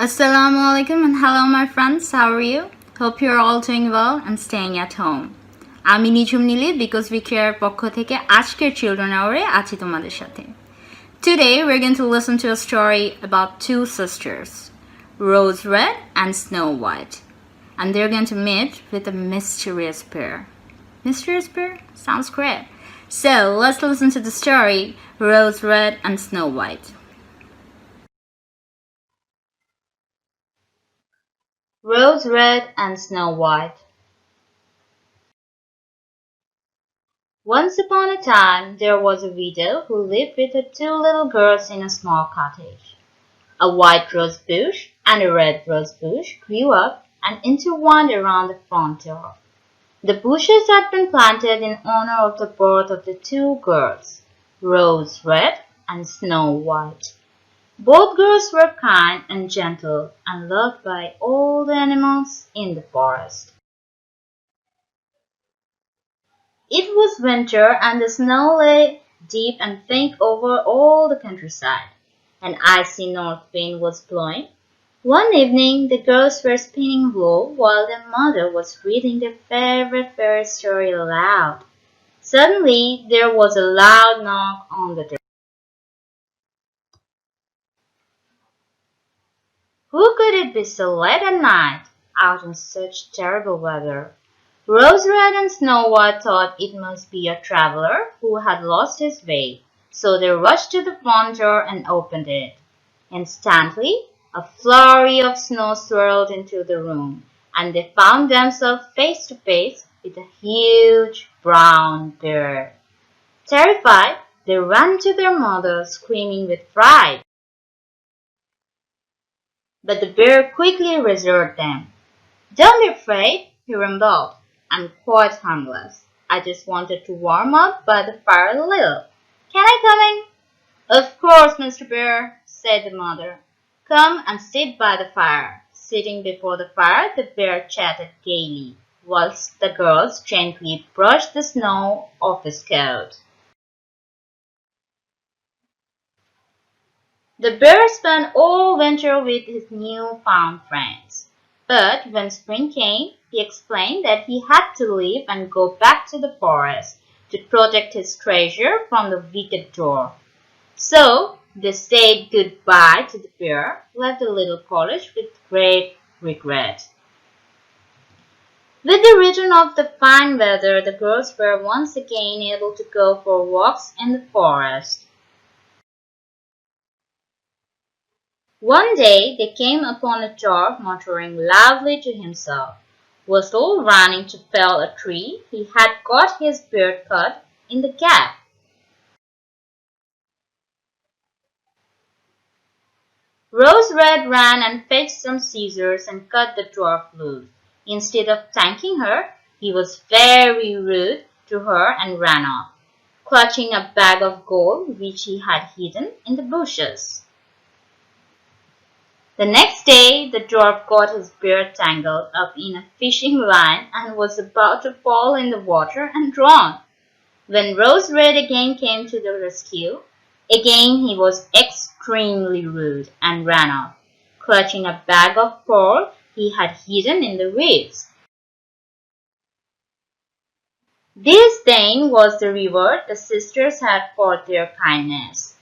Assalamu alaikum and hello my friends, how are you? Hope you're all doing well and staying at home. আমি নিঝুম Neeli because we care পক্ষ থেকে আজকের children hour-এ আছি তোমাদের সাথে. Today we're going to listen to a story about two sisters, Rose Red and Snow White. And they're going to meet with a mysterious pair. Mysterious pair? Sounds great. So let's listen to the story, Rose Red and Snow White. Rose Red and Snow White. Once upon a time, there was a widow who lived with her two little girls in a small cottage. A white rose bush and a red rose bush grew up and intertwined around the front door. The bushes had been planted in honor of the birth of the two girls, Rose Red and Snow White. Both girls were kind and gentle and loved by all the animals in the forest. It was winter and the snow lay deep and thick over all the countryside. An icy north wind was blowing. One evening the girls were spinning wool while their mother was reading their favorite fairy story aloud. Suddenly there was a loud knock on the door. Who could it be so late at night, out in such terrible weather? Rose Red and Snow White thought it must be a traveler who had lost his way, so they rushed to the front door and opened it. Instantly, a flurry of snow swirled into the room, and they found themselves face to face with a huge brown bear. Terrified, they ran to their mother, screaming with fright. But the bear quickly reassured them. "Don't be afraid," he rumbled. "I'm quite harmless. I just wanted to warm up by the fire a little. Can I come in?" "Of course, Mr. Bear," said the mother. "Come and sit by the fire." Sitting before the fire, the bear chatted gaily, whilst the girls gently brushed the snow off his coat. The bear spent all winter with his new-found friends. But when spring came, he explained that he had to leave and go back to the forest to protect his treasure from the wicked dwarf. So they said goodbye to the bear, left the little cottage with great regret. With the return of the fine weather, the girls were once again able to go for walks in the forest. One day they came upon a dwarf muttering loudly to himself. While running to fell a tree, he had got his beard cut in the gap. Rose Red ran and fetched some scissors and cut the dwarf loose. Instead of thanking her, he was very rude to her and ran off, clutching a bag of gold which he had hidden in the bushes. The next day the dwarf got his beard tangled up in a fishing line and was about to fall in the water and drown. When Rose Red again came to the rescue, again he was extremely rude and ran off, clutching a bag of pearl he had hidden in the reeds. This then was the reward the sisters had for their kindness.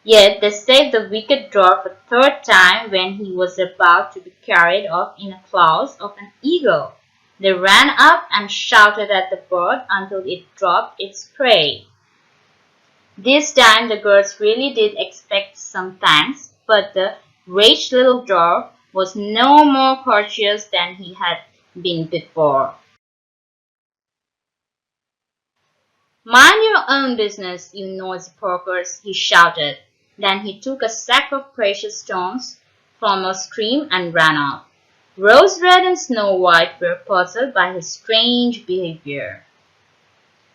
Yet they saved the wicked dwarf a third time when he was about to be carried off in the claws of an eagle. They ran up and shouted at the bird until it dropped its prey. This time the girls really did expect some thanks, but the raged little dwarf was no more courteous than he had been before. "Mind your own business, you noisy porkers," he shouted. Then he took a sack of precious stones from a stream and ran off. Rose Red and Snow White were puzzled by his strange behavior.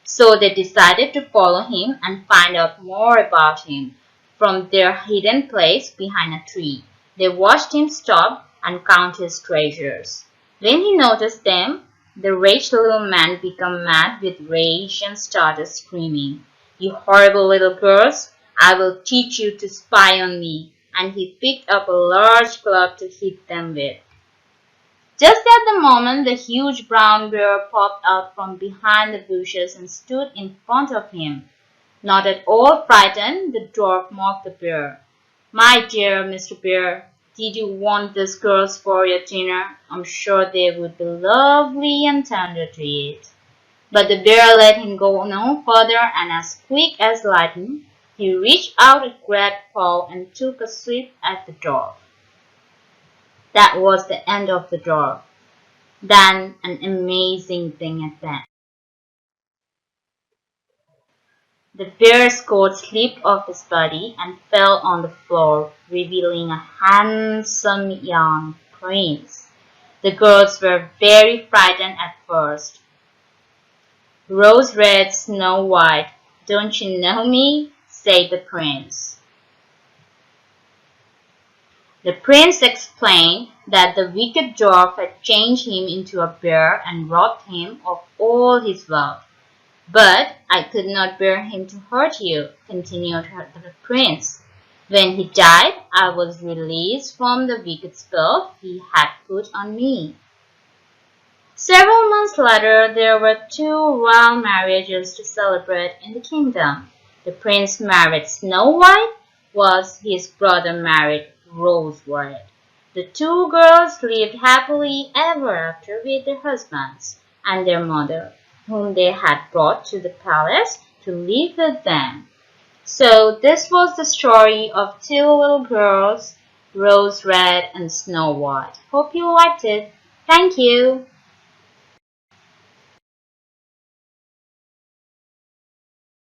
So they decided to follow him and find out more about him. From their hidden place behind a tree, they watched him stop and count his treasures. When he noticed them, the raged little man became mad with rage and started screaming, "You horrible little girls! I will teach you to spy on me. and he picked up a large club to hit them with. Just at the moment, the huge brown bear popped out from behind the bushes and stood in front of him. Not at all frightened, the dwarf mocked the bear. "My dear Mr. Bear, did you want these girls for your dinner? I'm sure they would be lovely and tender to eat." But the bear let him go no further, and as quick as lightning, he reached out a great paw and took a sweep at the dwarf. That was the end of the dwarf. Then an amazing thing happened. The bear's coat slipped off his body and fell on the floor, revealing a handsome young prince. The girls were very frightened at first. "Rose red, Snow White, don't you know me?" said the prince. The prince explained that the wicked dwarf had changed him into a bear and robbed him of all his wealth. "But I could not bear him to hurt you," continued the prince. "When he died, I was released from the wicked spell he had put on me." Several months later, there were two royal marriages to celebrate in the kingdom. The prince married Snow White, whilst his brother married Rose Red. The two girls lived happily ever after with their husbands and their mother, whom they had brought to the palace to live with them. So this was the story of two little girls, Rose Red and Snow White. Hope you liked it. Thank you.